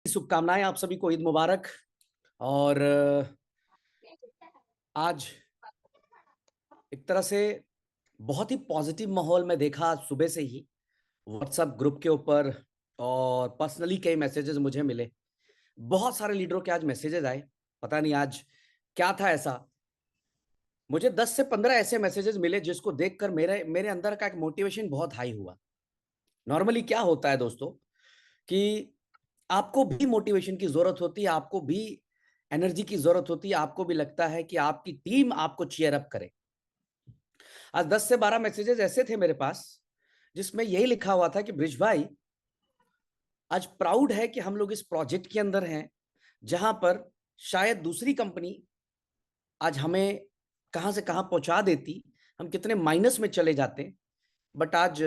शुभकामनाएं आप सभी को, ईद मुबारक। और आज एक तरह से बहुत ही पॉजिटिव माहौल में देखा आज सुबह से ही व्हाट्सएप ग्रुप के ऊपर, और पर्सनली कई मैसेजेस मुझे मिले। बहुत सारे लीडरों के आज मैसेजेस आए। पता नहीं आज क्या था ऐसा। मुझे 10 से 15 ऐसे मैसेजेस मिले जिसको देखकर मेरे मेरे अंदर का एक मोटिवेशन बहुत हाई हुआ। नॉर्मली क्या होता है दोस्तों कि आपको भी मोटिवेशन की जरूरत होती है, आपको भी एनर्जी की जरूरत होती है, आपको भी लगता है कि आपकी टीम आपको चीयर अप करे। आज 10 से 12 मैसेजेस ऐसे थे मेरे पास जिसमें यही लिखा हुआ था कि ब्रिज भाई, आज प्राउड है कि हम लोग इस प्रोजेक्ट के अंदर हैं जहां पर शायद दूसरी कंपनी आज हमें कहां से कहां पहुंचा देती, हम कितने माइनस में चले जाते। बट आज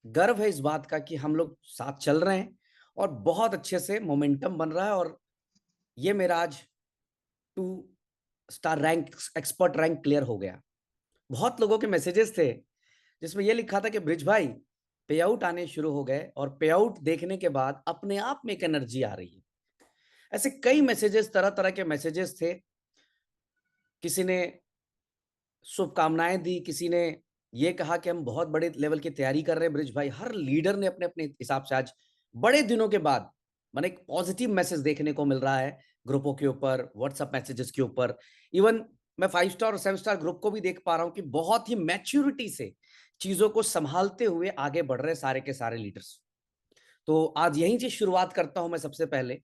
गर्व है इस बात का कि हम लोग साथ चल रहे हैं और बहुत अच्छे से मोमेंटम बन रहा है। और ये मेरा आज 2 star rank, expert rank clear हो गया। बहुत लोगों के मैसेजेस थे जिसमें यह लिखा था कि ब्रिज भाई, पे आउट आने शुरू हो गए और पे आउट देखने के बाद अपने आप में एक एनर्जी आ रही है। ऐसे कई मैसेजेस, तरह तरह के मैसेजेस थे। किसी ने शुभकामनाएं दी, किसी ने ये कहा कि हम बहुत बड़े लेवल की तैयारी कर रहे हैं ब्रिज भाई। हर लीडर ने अपने अपने हिसाब से आज बड़े दिनों के बाद मैंने एक पॉजिटिव मैसेज देखने को मिल रहा है ग्रुपों के ऊपर, व्हाट्सएप मैसेजेस के ऊपर। इवन मैं 5 स्टार और 7 स्टार ग्रुप को भी देख पा रहा हूं कि बहुत ही मैच्योरिटी से चीजों को संभालते हुए आगे बढ़ रहे सारे के सारे लीडर्स। तो आज यहीं से शुरुआत करता हूं मैं। सबसे पहले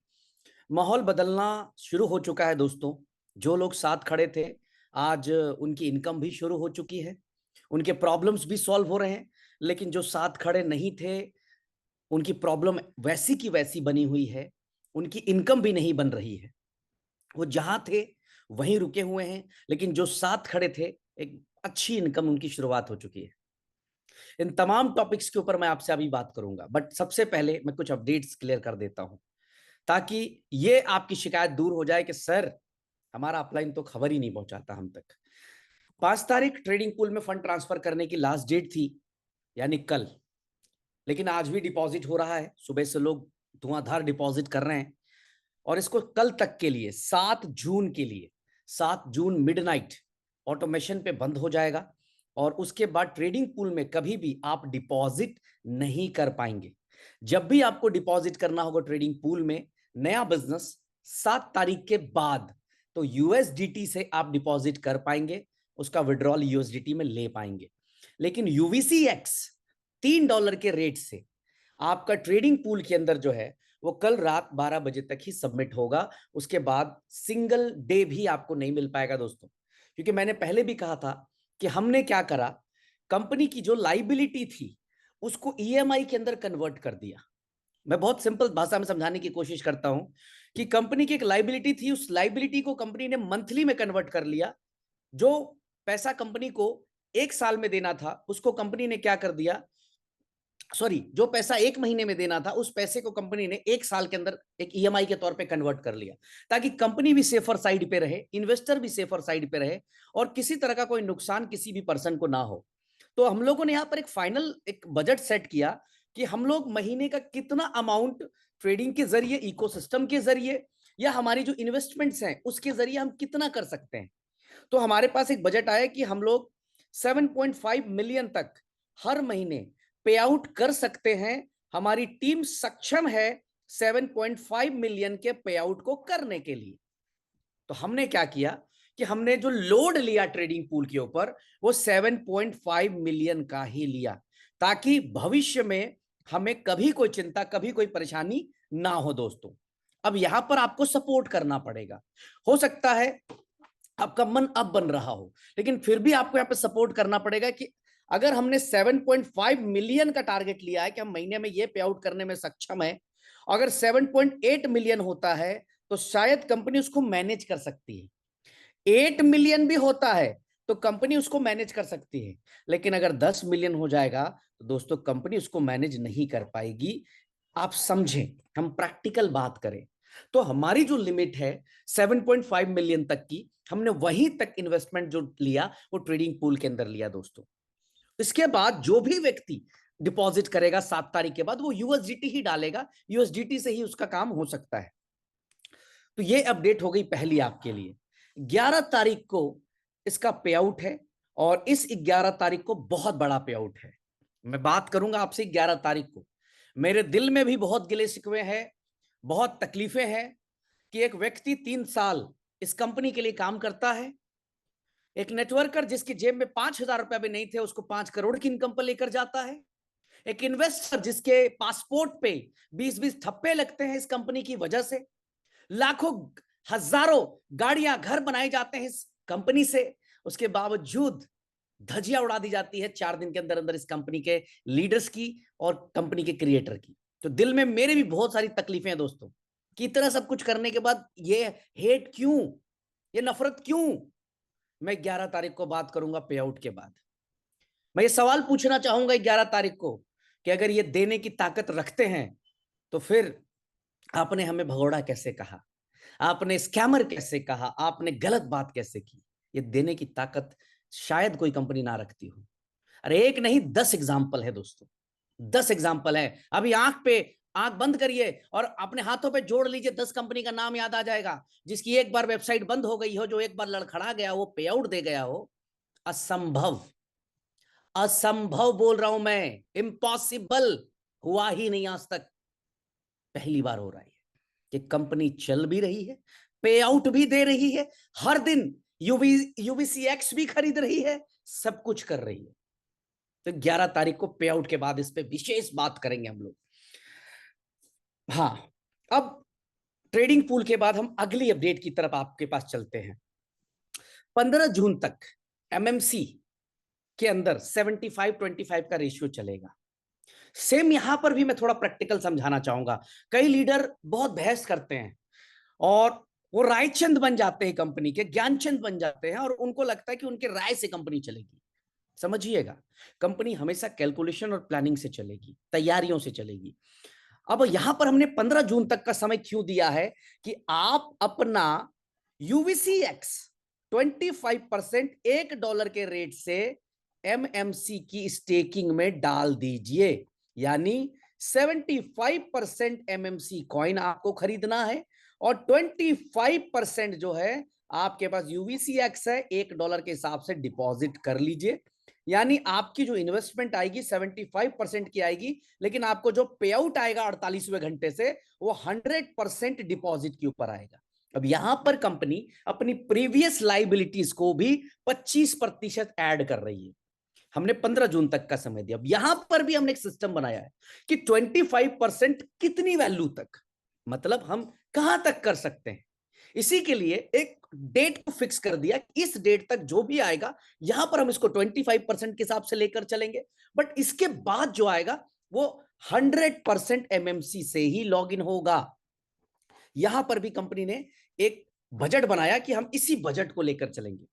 माहौल बदलना शुरू हो चुका है दोस्तों। जो लोग साथ खड़े थे आज उनकी इनकम भी शुरू हो चुकी है, उनके प्रॉब्लम्स भी सॉल्व हो रहे हैं। लेकिन जो साथ खड़े नहीं थे उनकी प्रॉब्लम वैसी की वैसी बनी हुई है, उनकी इनकम भी नहीं बन रही है। वो जहां थे वहीं रुके हुए हैं, लेकिन जो साथ खड़े थे एक अच्छी इनकम उनकी शुरुआत हो चुकी है। इन तमाम टॉपिक्स के ऊपर मैं आपसे अभी बात करूंगा, बट सबसे पहले मैं कुछ अपडेट्स क्लियर कर देता हूं ताकि ये आपकी शिकायत दूर हो जाए कि सर हमारा अपलाइन तो खबर ही नहीं पहुंचाता हम तक। 5 तारीख ट्रेडिंग पूल में फंड ट्रांसफर करने की लास्ट डेट थी, यानी कल। लेकिन आज भी डिपॉजिट हो रहा है, सुबह से लोग धुआंधार डिपॉजिट कर रहे हैं। और इसको कल तक के लिए, 7 जून के लिए, 7 जून मिडनाइट ऑटोमेशन पे बंद हो जाएगा। और उसके बाद ट्रेडिंग पूल में कभी भी आप डिपॉजिट नहीं कर पाएंगे। जब भी आपको डिपॉजिट करना होगा ट्रेडिंग पूल में नया बिजनेस, 7 तारीख के बाद, तो यूएसडीटी से आप डिपॉजिट कर पाएंगे, उसका विड्रॉल यूएसडीटी में ले पाएंगे। लेकिन यूवीसी एक्स $3 के रेट से आपका ट्रेडिंग पूल के अंदर जो है वो कल रात 12 बजे तक ही सबमिट होगा। उसके बाद सिंगल डे भी आपको नहीं मिल पाएगा दोस्तों। क्योंकि मैंने पहले भी कहा था कि हमने क्या करा, कंपनी की जो लाइबिलिटी थी उसको ईएमआई के अंदर कन्वर्ट कर दिया। मैं बहुत सिंपल भाषा में समझाने की कोशिश करता हूं कि कंपनी की एक लाइबिलिटी थी, उस लाइबिलिटी को कंपनी ने मंथली में कन्वर्ट कर लिया। जो पैसा कंपनी को 1 साल में देना था उसको कंपनी ने क्या कर दिया, सॉरी, जो पैसा 1 महीने में देना था उस पैसे को कंपनी ने 1 साल के अंदर एक ईएमआई के तौर पे कन्वर्ट कर लिया, ताकि कंपनी भी सेफर साइड पे रहे, इन्वेस्टर भी सेफर साइड पे रहे, और किसी तरह का कोई नुकसान किसी भी पर्सन को ना हो। तो हम लोगों ने यहाँ पर एक फाइनल एक बजट सेट किया कि हम लोग महीने का कितना अमाउंट ट्रेडिंग के जरिए, इकोसिस्टम के जरिए, या हमारी जो इन्वेस्टमेंट्स हैं उसके जरिए हम कितना कर सकते हैं। तो हमारे पास एक बजट आया कि हम लोग 7.5 मिलियन तक हर महीने पे आउट कर सकते हैं। हमारी टीम सक्षम है 7.5 मिलियन के पे आउट को करने के लिए। तो हमने क्या किया कि हमने जो लोड लिया ट्रेडिंग पूल के ऊपर वो 7.5 मिलियन का ही लिया, ताकि भविष्य में हमें कभी कोई चिंता, कभी कोई परेशानी ना हो दोस्तों। अब यहां पर आपको सपोर्ट करना पड़ेगा। हो सकता है आपका मन अब बन रहा हो, लेकिन फिर भी आपको यहाँ पे सपोर्ट करना पड़ेगा कि अगर हमने 7.5 मिलियन का टारगेट लिया है कि हम महीने में ये पे आउट करने में सक्षम है, अगर 7.8 मिलियन होता है तो शायद कंपनी उसको मैनेज कर सकती है। 8 मिलियन भी होता है तो कंपनी उसको मैनेज कर सकती है। लेकिन अगर 10 मिलियन हो जाएगा तो दोस्तों कंपनी उसको मैनेज नहीं कर पाएगी। आप समझें, हम प्रैक्टिकल बात करें तो हमारी जो लिमिट है 7.5 मिलियन तक की, हमने वहीं तक इन्वेस्टमेंट जो लिया वो ट्रेडिंग पूल के अंदर लिया दोस्तों। इसके बाद जो भी व्यक्ति डिपॉजिट करेगा 7 तारीख के बाद, वो यूएसडीटी ही डालेगा, यूएसडीटी से ही उसका काम हो सकता है। तो ये अपडेट हो गई पहली आपके लिए। 11 तारीख को इसका पे आउट है, और इस 11 तारीख को बहुत बड़ा पे आउट है। मैं बात करूंगा आपसे 11 तारीख को। मेरे दिल में भी बहुत गिले शिकवे हैं, बहुत तकलीफें हैं कि एक व्यक्ति 3 साल इस कंपनी के लिए काम करता है, एक नेटवर्कर जिसकी जेब में 5,000 रुपए भी नहीं थे उसको 5 करोड़ की इनकम पर लेकर जाता है, एक इन्वेस्टर जिसके पासपोर्ट पे 20-20 ठप्पे लगते हैं इस कंपनी की वजह से, लाखों हजारों गाड़ियां घर बनाए जाते हैं इस कंपनी से, उसके बावजूद धजिया उड़ा दी जाती है 4 दिन के अंदर अंदर इस कंपनी के लीडर्स की और कंपनी के क्रिएटर की। तो दिल में मेरे भी बहुत सारी तकलीफें हैं दोस्तों, कि इतना सब कुछ करने के बाद ये हेट क्यों, ये नफरत क्यों। मैं 11 तारीख को बात करूंगा पे आउट के बाद। मैं ये सवाल पूछना चाहूंगा 11 तारीख को कि अगर ये देने की ताकत रखते हैं तो फिर आपने हमें भगोड़ा कैसे कहा, आपने स्कैमर कैसे कहा, आपने गलत बात कैसे की। ये देने की ताकत शायद कोई कंपनी ना रखती हो। अरे एक नहीं 10 एग्जाम्पल है दोस्तों, 10 एग्जाम्पल है। अभी आंख बंद करिए और अपने हाथों पे जोड़ लीजिए, 10 कंपनी का नाम याद आ जाएगा जिसकी एक बार वेबसाइट बंद हो गई हो, जो एक बार लड़खड़ा गया, वो पे आउट दे गया हो। असंभव, असंभव बोल रहा हूं मैं, इम्पॉसिबल, हुआ ही नहीं आज तक, पहली बार हो रहा है कि कंपनी चल भी रही है, पे आउट भी दे रही है, हर दिन यूबीसीएक्स भी खरीद रही है, सब कुछ कर रही है। तो 11 तारीख को पे आउट के बाद इस पे विशेष बात करेंगे हम लोग। हाँ, अब ट्रेडिंग पूल के बाद हम अगली अपडेट की तरफ आपके पास चलते हैं। 15 जून तक एमएमसी के अंदर 75-25 का रेशियो चलेगा। सेम यहां पर भी मैं थोड़ा प्रैक्टिकल समझाना चाहूंगा। कई लीडर बहुत बहस करते हैं और वो रायचंद बन जाते हैं, कंपनी के ज्ञानचंद बन जाते हैं, और उनको लगता है कि उनके राय से कंपनी चलेगी। समझिएगा, कंपनी हमेशा कैलकुलेशन और प्लानिंग से चलेगी, तैयारियों से चलेगी। अब यहां पर हमने 15 जून तक का समय क्यों दिया है कि आप अपना यूवीसीएक्स 25% $1 के रेट से एमएमसी की स्टेकिंग में डाल दीजिए। यानी 75% एमएमसी कॉइन आपको खरीदना है और 25% जो है आपके पास यूवीसीएक्स है, $1 के हिसाब से डिपॉजिट कर लीजिए। यानी आपकी जो इन्वेस्टमेंट आएगी 75% की आएगी, लेकिन आपको जो पे आउट आएगा 48वें घंटे से वो 100% डिपॉजिट के ऊपर आएगा। अब यहां पर कंपनी अपनी प्रीवियस लाइबिलिटीज को भी 25% ऐड कर रही है। हमने 15 जून तक का समय दिया। अब यहां पर भी हमने एक सिस्टम बनाया है कि 25% कितनी वैल्यू तक, मतलब हम कहां तक कर सकते हैं। इसी के लिए एक डेट को फिक्स कर दिया, इस डेट तक जो भी आएगा यहां पर हम इसको 25% के हिसाब से लेकर चलेंगे, बट इसके बाद जो आएगा वो 100% एमएमसी से ही लॉग इन होगा। यहां पर भी कंपनी ने एक बजट बनाया कि हम इसी बजट को लेकर चलेंगे।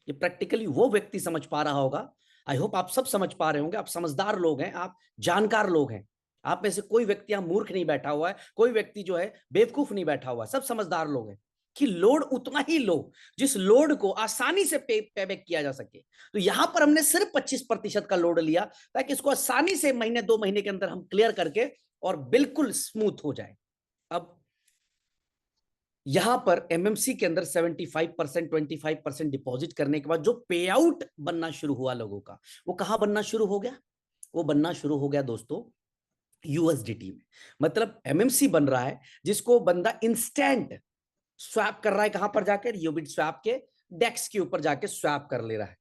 ये प्रैक्टिकली वो व्यक्ति समझ पा रहा होगा। आई होप आप सब समझ पा रहे होंगे, आप समझदार लोग हैं, आप जानकार लोग हैं। आप में से कोई व्यक्ति यहां मूर्ख नहीं बैठा हुआ है, कोई व्यक्ति जो है बेवकूफ नहीं बैठा हुआ है, सब समझदार लोग हैं कि लोड उतना ही लो जिस लोड को आसानी से पेबैक किया जा सके। तो यहां पर हमने सिर्फ 25% का लोड लिया ताकि इसको आसानी से महीने 2 महीने के अंदर हम क्लियर करके और बिल्कुल स्मूथ हो जाए। अब यहां पर एमएमसी के अंदर 75% 25% डिपॉजिट करने के बाद जो पे आउट बनना शुरू हुआ लोगों का, वो कहां बनना शुरू हो गया, वो बनना शुरू हो गया दोस्तों यूएसडीटी में। मतलब एमएमसी बन रहा है जिसको बंदा इंस्टेंट स्वैप कर रहा है, कहां पर जाकर, यूबिट स्वैप के डेक्स के ऊपर जाके स्वैप कर ले रहा है।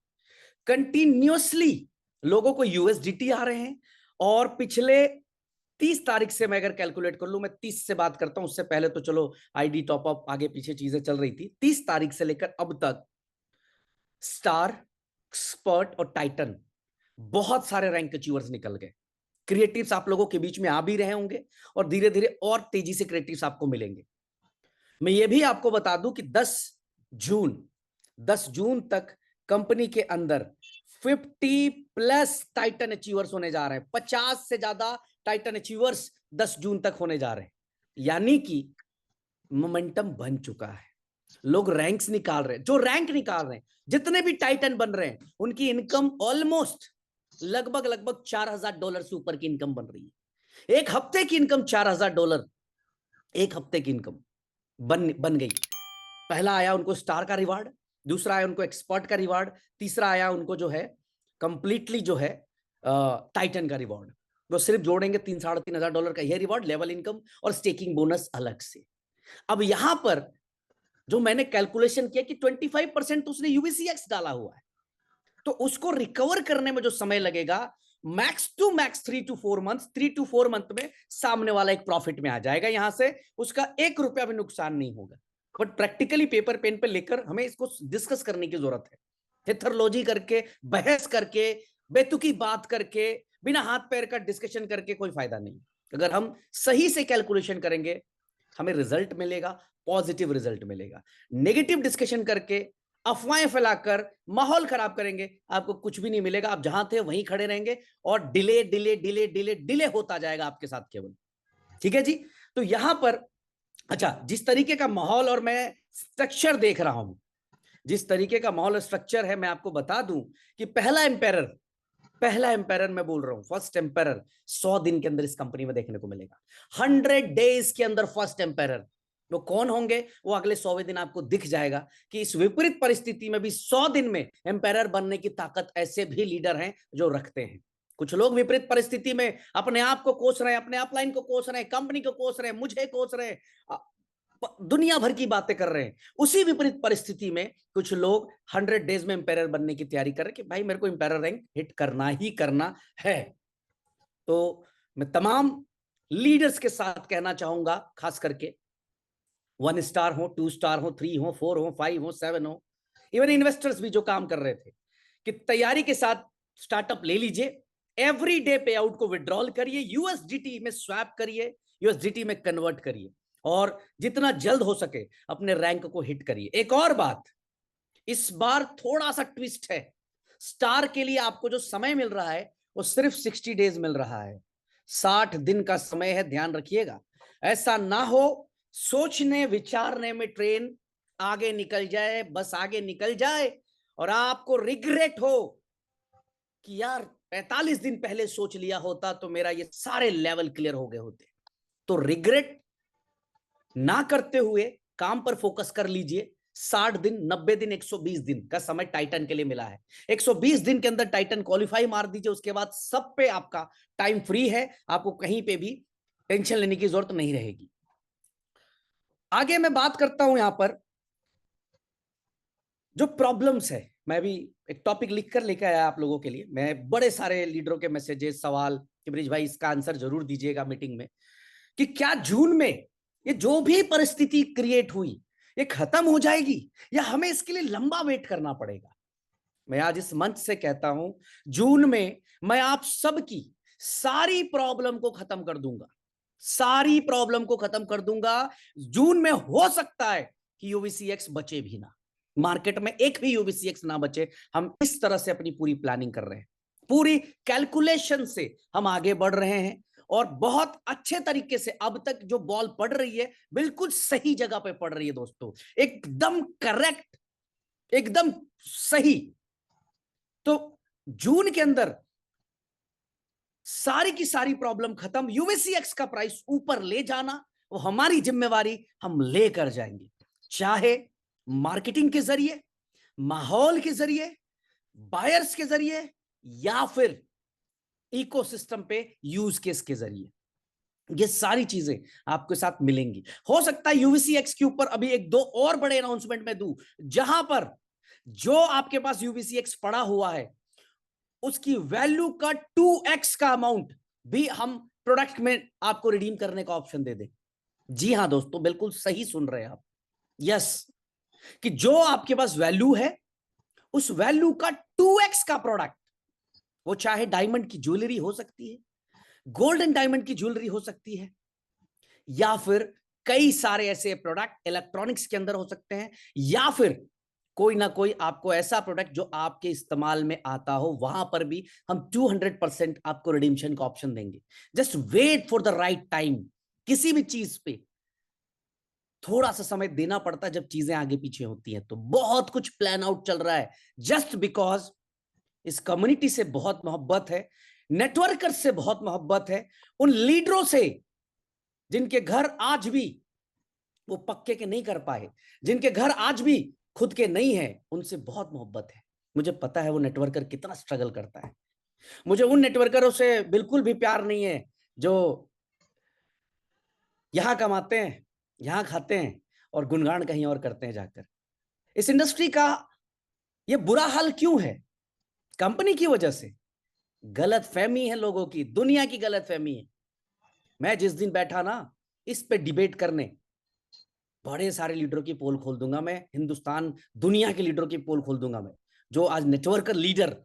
कंटिन्यूअसली लोगों को यूएसडीटी आ रहे हैं, और पिछले 30 तारीख से मैं अगर कैलकुलेट कर लूं, मैं 30 से बात करता हूं, उससे पहले तो चलो आईडी टॉपअप आगे पीछे चीजें चल रही थी। 30 तारीख से लेकर अब तक स्टार, एक्सपर्ट और टाइटन, बहुत सारे रैंक अचीवर्स निकल गए। क्रिएटिव्स आप लोगों के बीच में आ भी रहे होंगे और धीरे धीरे और तेजी से क्रिएटिव्स आपको मिलेंगे। मैं ये भी आपको बता दूं कि 10 जून तक कंपनी के अंदर 50+ टाइटन अचीवर्स होने जा रहे हैं। 50 से ज्यादा टाइटन अचीवर्स 10 जून तक होने जा रहे हैं। यानी कि मोमेंटम बन चुका है, लोग रैंक्स निकाल रहे हैं, जो रैंक निकाल रहे हैं, जितने भी टाइटन बन रहे हैं, उनकी इनकम ऑलमोस्ट लगभग लगभग $4000 से ऊपर की इनकम बन रही है। एक हफ्ते की इनकम $4000, एक हफ्ते की इनकम बन गई। पहला आया उनको स्टार का रिवार्ड, दूसरा आया उनको एक्सपर्ट का रिवार्ड, तीसरा आया उनको जो है कंप्लीटली जो है टाइटन का रिवार्ड। वो सिर्फ जोड़ेंगे $3,500 का यह रिवार्ड, लेवल इनकम और स्टेकिंग बोनस अलग से। अब यहां पर जो मैंने कैलकुलेशन किया कि 25% उसने यूबीसीएक्स डाला हुआ है, तो उसको रिकवर करने में जो समय लगेगा max to max 3 to 4 month, 3 to 4 month में सामने वाला एक प्रॉफिट में आ जाएगा, यहां से उसका ₹1 भी नुकसान नहीं होगा। बट प्रैक्टिकली पेपर पेन पे लेकर हमें इसको डिस्कस करने की जरूरत है। हेथरोलॉजी करके, बहस करके, बेतुकी बात करके, बिना हाथ पैर का डिस्कशन करके कोई फायदा नहीं। अगर हम सही से कैलकुलेशन करेंगे हमें रिजल्ट मिलेगा, पॉजिटिव रिजल्ट मिलेगा। नेगेटिव डिस्कशन करके, अफवाहें फैलाकर माहौल खराब करेंगे, आपको कुछ भी नहीं मिलेगा। आप जहां थे वहीं खड़े रहेंगे और delay delay delay delay delay होता जाएगा आपके साथ केवल। ठीक है जी। तो यहां पर अच्छा, जिस तरीके का माहौल और मैं स्ट्रक्चर देख रहा हूं, जिस तरीके का माहौल और स्ट्रक्चर है, मैं आपको बता दूं कि पहला एम्पायर मैं बोल रहा हूं, फर्स्ट एम्पायर 100 दिन के अंदर इस कंपनी में देखने को मिलेगा। 100 डेज के अंदर फर्स्ट एम्पायर। वो कौन होंगे वो अगले 100वें दिन आपको दिख जाएगा कि इस विपरीत परिस्थिति में भी 100 दिन में एम्पायर बनने की ताकत ऐसे भी लीडर हैं जो रखते हैं। कुछ लोग विपरीत परिस्थिति में अपने आप को कोस रहे हैं, अपने अपलाइन को कोस रहे हैं, कंपनी को कोस रहे हैं, मुझे कोस रहे हैं, दुनिया भर की बातें कर रहे हैं। उसी विपरीत परिस्थिति में कुछ लोग 100 डेज में एम्पायर बनने की तैयारी कर रहे हैं कि भाई मेरे को एम्पायर रैंक हिट करना ही करना है। तो मैं तमाम लीडर्स के साथ कहना चाहूंगा, खास करके 1 स्टार हो, 2 स्टार हो, 3 हो, 4 हो, 5 हो, 7 हो, इवन इन्वेस्टर्स भी जो काम कर रहे थे, कि तैयारी के साथ स्टार्टअप ले लीजिए, एवरीडे पे आउट को विड्रॉल करिए, यूएसडीटी में स्वैप करिए, यूएसडीटी में कन्वर्ट करिए और जितना जल्द हो सके अपने रैंक को हिट करिए। एक और बात, इस बार थोड़ा सा ट्विस्ट है। स्टार के लिए आपको जो समय मिल रहा है वो सिर्फ 60 डेज मिल रहा है, 60 दिन का समय है, ध्यान रखिएगा। ऐसा ना हो सोचने विचारने में ट्रेन आगे निकल जाए, बस आगे निकल जाए और आपको रिग्रेट हो कि यार 45 दिन पहले सोच लिया होता तो मेरा ये सारे लेवल क्लियर हो गए होते। तो रिग्रेट ना करते हुए काम पर फोकस कर लीजिए। 60 दिन, 90 दिन, 120 दिन का समय टाइटन के लिए मिला है। 120 दिन के अंदर टाइटन क्वालिफाई मार दीजिए, उसके बाद सब पे आपका टाइम फ्री है, आपको कहीं पे भी टेंशन लेने की जरूरत नहीं रहेगी। आगे मैं बात करता हूं, यहां पर जो प्रॉब्लम्स है, मैं भी एक टॉपिक लिखकर लेकर आया आप लोगों के लिए। मैं बड़े सारे लीडरों के मैसेजेस, सवाल कि ब्रिज भाई इसका आंसर जरूर दीजिएगा मीटिंग में, कि क्या जून में ये जो भी परिस्थिति क्रिएट हुई ये खत्म हो जाएगी या हमें इसके लिए लंबा वेट करना पड़ेगा। मैं आज इस मंच से कहता हूं, जून में मैं आप सबकी सारी प्रॉब्लम को खत्म कर दूंगा, सारी प्रॉब्लम को खत्म कर दूंगा। जून में हो सकता है कि यूबीसीएक्स बचे भी ना, मार्केट में एक भी यूबीसीएक्स ना बचे। हम इस तरह से अपनी पूरी प्लानिंग कर रहे हैं, पूरी कैलकुलेशन से हम आगे बढ़ रहे हैं और बहुत अच्छे तरीके से अब तक जो बॉल पड़ रही है बिल्कुल सही जगह पे पड़ रही है दोस्तों, एकदम करेक्ट, एकदम सही। तो जून के अंदर सारी की सारी प्रॉब्लम खत्म, यूवीसीएक्स का प्राइस ऊपर ले जाना वो हमारी जिम्मेवारी, हम लेकर जाएंगे, चाहे मार्केटिंग के जरिए, माहौल के जरिए, बायर्स के जरिए या फिर इकोसिस्टम पे यूज केस के जरिए। ये सारी चीजें आपके साथ मिलेंगी। हो सकता है यूवीसीएक्स के ऊपर अभी एक दो और बड़े अनाउंसमेंट में दूं, जहां पर जो आपके पास यूवीसीएक्स पड़ा हुआ है उसकी वैल्यू का 2x का अमाउंट भी हम प्रोडक्ट में आपको रिडीम करने का ऑप्शन दे दें। जी हां दोस्तों, बिल्कुल सही सुन रहे हैं आप। यस, कि जो आपके पास वैल्यू है उस वैल्यू का 2x का प्रोडक्ट, वो चाहे डायमंड की ज्वेलरी हो सकती है, गोल्ड एंड डायमंड की ज्वेलरी हो सकती है, या फिर कई सारे ऐसे प्रोडक्ट इलेक्ट्रॉनिक्स के अंदर हो सकते हैं, या फिर कोई ना कोई आपको ऐसा प्रोडक्ट जो आपके इस्तेमाल में आता हो, वहां पर भी हम 200% आपको रिडीम्शन का ऑप्शन देंगे। Just wait for the right time. किसी भी चीज पे थोड़ा सा समय देना पड़ता है जब चीजें आगे पीछे होती हैं। तो बहुत कुछ प्लान आउट चल रहा है, जस्ट बिकॉज इस कम्युनिटी से बहुत मोहब्बत है, नेटवर्कर से बहुत मोहब्बत है, उन लीडरों से जिनके घर आज भी वो पक्के के नहीं कर पाए, जिनके घर आज भी खुद के नहीं है, उनसे बहुत मोहब्बत है। मुझे पता है वो नेटवर्कर कितना स्ट्रगल करता है। मुझे उन नेटवर्करों से बिल्कुल भी प्यार नहीं है जो यहां कमाते हैं, यहां खाते हैं और गुणगान कहीं और करते हैं जाकर। इस इंडस्ट्री का ये बुरा हाल क्यों है? कंपनी की वजह से। गलत फहमी है लोगों की, दुनिया की गलत फहमी है। मैं जिस दिन बैठा ना इस पे डिबेट करने, बड़े सारे लीडरों की पोल खोल दूंगा मैं, हिंदुस्तान दुनिया के लीडरों की पोल खोल दूंगा मैं, जो आज नेटवर्कर लीडर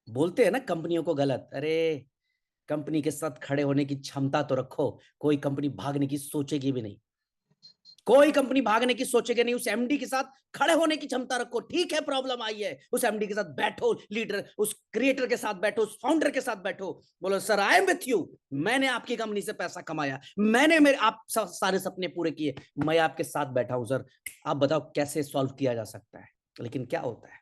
बोलते हैं ना कंपनियों को गलत। अरे कंपनी के साथ खड़े होने की क्षमता तो रखो, कोई कंपनी भागने की सोचेगी भी नहीं, कोई कंपनी भागने की सोचेगी नहीं। उस एमडी के साथ खड़े होने की क्षमता रखो। ठीक है प्रॉब्लम आई है, उस एमडी के साथ बैठो, लीडर उस क्रिएटर के साथ बैठो, उस फाउंडर के साथ बैठो, बोलो sir I am with you, मैंने आपकी कंपनी से पैसा कमाया, मैंने मेरे आप सारे सपने पूरे किए, मैं आपके साथ बैठा हूं सर, आप बताओ कैसे सॉल्व किया जा सकता है। लेकिन क्या होता है,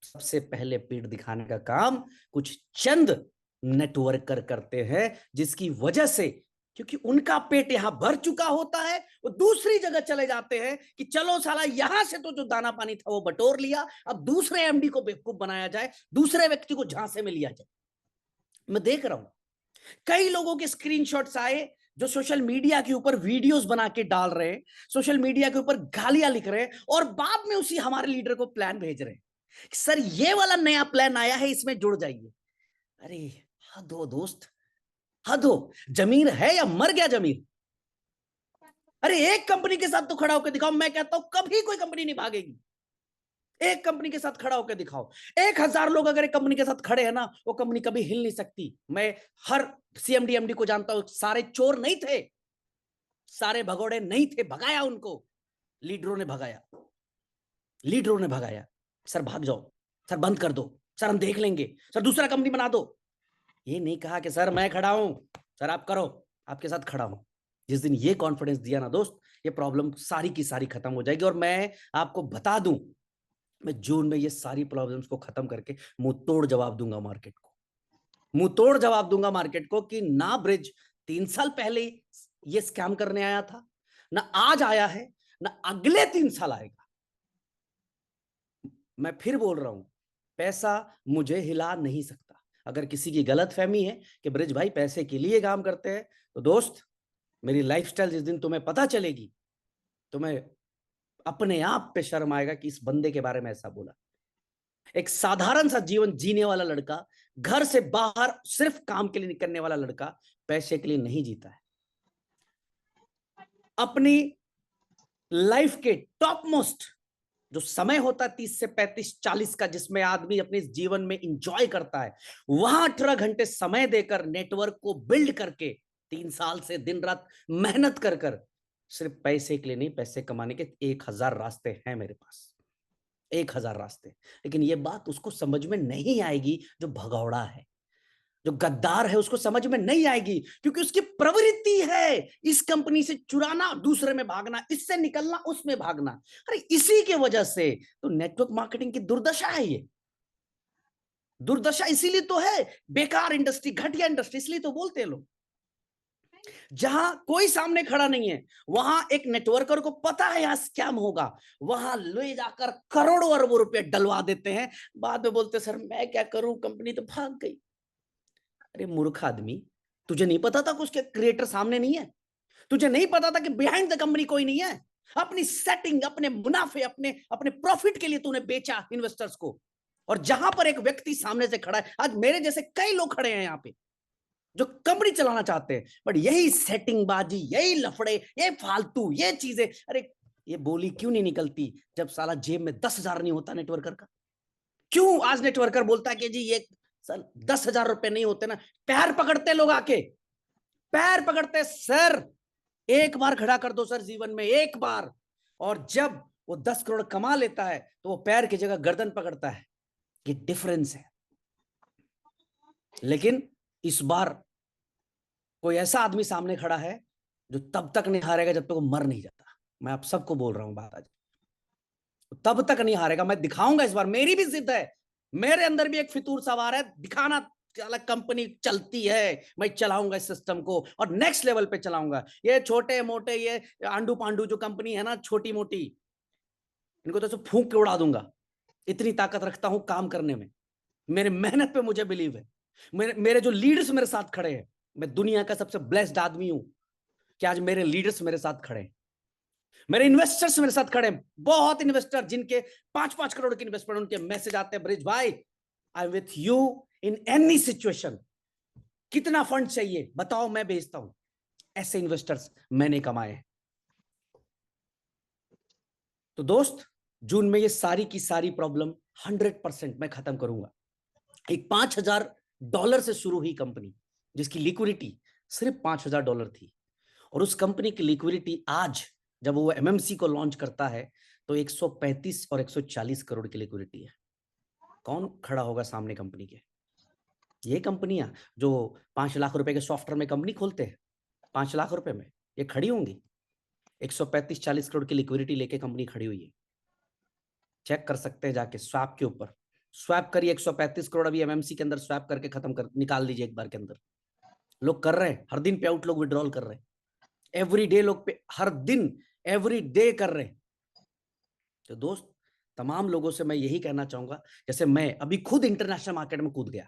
सबसे पहले पीठ दिखाने का काम कुछ चंद नेटवर्कर करते हैं, जिसकी वजह से, क्योंकि उनका पेट यहां भर चुका होता है, वो दूसरी जगह चले जाते हैं कि चलो साला यहां से तो जो दाना पानी था वो बटोर लिया, अब दूसरे एमडी को बेवकूफ बनाया जाए, दूसरे व्यक्ति को झांसे में लिया जाए। मैं देख रहा हूं कई लोगों के स्क्रीनशॉट्स आए जो सोशल मीडिया के ऊपर वीडियोस बना के डाल रहे हैं, सोशल मीडिया के ऊपर गालियां लिख रहे हैं और बाद में उसी हमारे लीडर को प्लान भेज रहे हैं, सर ये वाला नया प्लान आया है, इसमें जुड़ जाइए। अरे हद हो दोस्त, हद हो। जमीन है या मर गया जमीन? अरे एक कंपनी के साथ तो खड़ा होकर दिखाओ। मैं कहता हूं कभी कोई कंपनी नहीं भागेगी, एक कंपनी के साथ खड़ा होकर दिखाओ। 1000 लोग अगर एक कंपनी के साथ खड़े हैं ना, वो कंपनी कभी हिल नहीं सकती। मैं हर सीएमडी एमडी को जानता हूं, सारे चोर नहीं थे, सारे भगोड़े नहीं थे, भगाया उनको लीडरों ने, भगाया लीडरों ने, भगाया। सर भाग जाओ, सर बंद कर दो, सर हम देख लेंगे, सर दूसरा कंपनी बना दो। ये नहीं कहा कि सर मैं खड़ा हूं, सर आप करो, आपके साथ खड़ा हूं। जिस दिन ये कॉन्फिडेंस दिया ना दोस्त, ये प्रॉब्लम सारी की सारी खत्म हो जाएगी। और मैं आपको बता दूं, मैं जून में ये सारी प्रॉब्लम्स को खत्म करके मुंह तोड़ जवाब दूंगा मार्केट को, मुंह तोड़ जवाब दूंगा मार्केट को कि ना ब्रिज 3 साल पहले ये स्कैम करने आया था, ना आज आया है, ना अगले 3 साल आएगा। मैं फिर बोल रहा हूं, पैसा मुझे हिला नहीं सकता। अगर किसी की गलत फहमी है कि ब्रिज भाई पैसे के लिए काम करते हैं, तो दोस्त मेरी लाइफस्टाइल जिस दिन तुम्हें पता चलेगी, तुम्हें अपने आप पे शर्म आएगा कि इस बंदे के बारे में ऐसा बोला। एक साधारण सा जीवन जीने वाला लड़का, घर से बाहर सिर्फ काम के लिए निकलने वाला लड़का, पैसे के लिए नहीं जीता है। अपनी लाइफ के टॉप मोस्ट जो समय होता है 30 से 35 40 का, जिसमें आदमी अपने जीवन में इंजॉय करता है, वहां 18 घंटे समय देकर नेटवर्क को बिल्ड करके 3 साल से दिन रात मेहनत कर कर, सिर्फ पैसे के लिए नहीं, पैसे कमाने के 1000 रास्ते हैं मेरे पास, 1000 रास्ते। लेकिन ये बात उसको समझ में नहीं आएगी जो भगौड़ा है, जो गद्दार है, उसको समझ में नहीं आएगी, क्योंकि उसकी प्रवृत्ति है इस कंपनी से चुराना, दूसरे में भागना, इससे निकलना, उसमें भागना। अरे इसी के वजह से तो नेटवर्क मार्केटिंग की दुर्दशा है। ये दुर्दशा इसीलिए तो है, बेकार इंडस्ट्री, घटिया इंडस्ट्री, इसलिए तो बोलते हैं लोग। जहां कोई सामने खड़ा नहीं है, वहां एक नेटवर्कर को पता है यहां स्कैम होगा, वहां ले जाकर करोड़ों अरबों रुपए डलवा देते हैं, बाद में बोलते सर मैं क्या करूं, कंपनी तो भाग गई। अरे मूर्ख आदमी, तुझे नहीं पता था कि उसके क्रिएटर सामने नहीं है? तुझे नहीं पता था कि बिहाइंड द कंपनी कोई नहीं है? अपनी सेटिंग, अपने मुनाफे, अपने अपने प्रॉफिट के लिए तूने बेचा इन्वेस्टर्स को। और जहां पर एक व्यक्ति सामने से खड़ा है, आज मेरे जैसे कई लोग खड़े हैं यहाँ पे जो कंपनी चलाना चाहते हैं, बट यही सेटिंग बाजी, यही लफड़े, ये फालतू, ये चीजें। अरे ये बोली क्यों नहीं निकलती जब साला जेब में 10,000 नहीं होता नेटवर्कर का? क्यों आज नेटवर्कर बोलता है कि जी ये सर 10,000 रुपए नहीं होते ना, पैर पकड़ते लोग आके, पैर पकड़ते सर, एक बार खड़ा कर दो सर जीवन में, एक बार। और जब वो 10 करोड़ कमा लेता है तो वो पैर की जगह गर्दन पकड़ता है। ये डिफरेंस है। लेकिन इस बार कोई ऐसा आदमी सामने खड़ा है जो तब तक नहीं हारेगा जब तक वो मर नहीं जाता। मैं आप सबको बोल रहा हूं बात आज, तब तक नहीं हारेगा। मैं दिखाऊंगा इस बार, मेरी भी जिद है, मेरे अंदर भी एक फितूर सवार है, दिखाना अलग कंपनी चलती है, मैं चलाऊंगा इस सिस्टम को और नेक्स्ट लेवल पे चलाऊंगा। ये छोटे मोटे ये आंडू पांडू जो कंपनी है ना, छोटी मोटी, इनको तो सब फूंक के उड़ा दूंगा। इतनी ताकत रखता हूं काम करने में, मेरे मेहनत पे मुझे बिलीव है। मेरे जो लीडर्स मेरे साथ खड़े हैं, मैं दुनिया का सबसे ब्लेस्ड आदमी हूं कि आज मेरे लीडर्स मेरे साथ खड़े हैं, मेरे इन्वेस्टर्स मेरे साथ खड़े हैं। बहुत इन्वेस्टर जिनके 5-5 करोड़ के इन्वेस्टमेंट, उनके मैसेज आते हैं, ब्रिज भाई I am with you in any situation, कितना फंड चाहिए बताओ मैं भेजता हूं। ऐसे इन्वेस्टर्स मैंने कमाए हैं। तो दोस्त, जून में ये सारी की सारी प्रॉब्लम 100% मैं खत्म करूंगा। एक $5,000 से शुरू हुई कंपनी जिसकी लिक्विडिटी सिर्फ $5,000 थी, और उस कंपनी की लिक्विडिटी आज जब वो एमएमसी को लॉन्च करता है तो 135 और 140 करोड़ की लिक्विडिटी है। कौन खड़ा होगा सामने कंपनी के? ये कंपनियां जो 5 लाख रुपए के सॉफ्टवेयर में कंपनी खोलते हैं, 5 लाख रुपए में ये खड़ी होंगी? 135-40 करोड़ की लिक्विडिटी लेके कंपनी खड़ी हुई है। चेक कर सकते हैं जाके स्वैप के ऊपर, स्वैप करिए 135 करोड़ अभी एमएमसी के अंदर स्वैप करके खत्म कर निकाल दीजिए एक बार के अंदर। लोग कर रहे हैं, हर दिन पे आउट लोग विड्रॉल कर रहे हैं, एवरी डे लोग पे, हर दिन एवरी डे कर रहे हैं। तो दोस्त, तमाम लोगों से मैं यही कहना चाहूंगा, जैसे मैं अभी खुद इंटरनेशनल मार्केट में कूद गया,